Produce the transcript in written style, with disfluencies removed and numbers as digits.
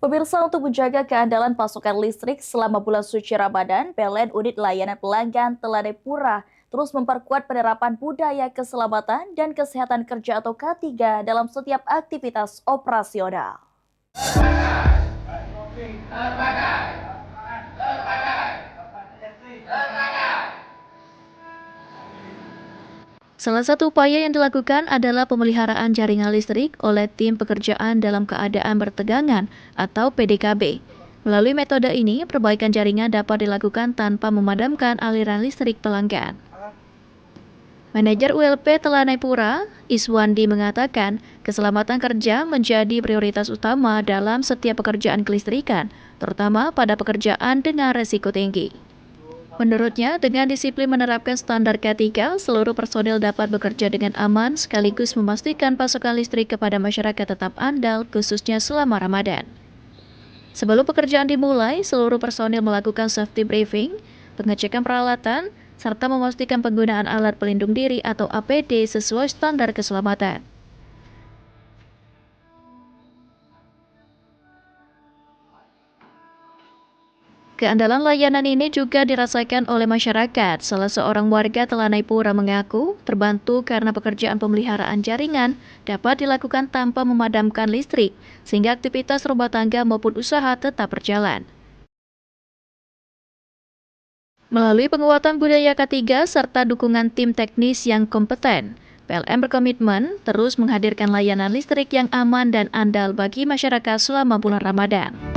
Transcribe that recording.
Pemirsa, untuk menjaga keandalan pasokan listrik selama bulan suci Ramadan, PLN Unit Layanan Pelanggan Telanai Pura terus memperkuat penerapan budaya keselamatan dan kesehatan kerja atau K3 dalam setiap aktivitas operasional. Salah satu upaya yang dilakukan adalah pemeliharaan jaringan listrik oleh tim pekerjaan dalam keadaan bertegangan atau PDKB. Melalui metode ini, perbaikan jaringan dapat dilakukan tanpa memadamkan aliran listrik pelanggan. Manajer ULP Telanai Pura, Iswandi mengatakan, keselamatan kerja menjadi prioritas utama dalam setiap pekerjaan kelistrikan, terutama pada pekerjaan dengan resiko tinggi. Menurutnya, dengan disiplin menerapkan standar K3, seluruh personil dapat bekerja dengan aman sekaligus memastikan pasokan listrik kepada masyarakat tetap andal, khususnya selama Ramadan. Sebelum pekerjaan dimulai, seluruh personil melakukan safety briefing, pengecekan peralatan, serta memastikan penggunaan alat pelindung diri atau APD sesuai standar keselamatan. Keandalan layanan ini juga dirasakan oleh masyarakat. Salah seorang warga Telanai Pura mengaku terbantu karena pekerjaan pemeliharaan jaringan dapat dilakukan tanpa memadamkan listrik, sehingga aktivitas rumah tangga maupun usaha tetap berjalan. Melalui penguatan budaya K3 serta dukungan tim teknis yang kompeten, PLN berkomitmen terus menghadirkan layanan listrik yang aman dan andal bagi masyarakat selama bulan Ramadan.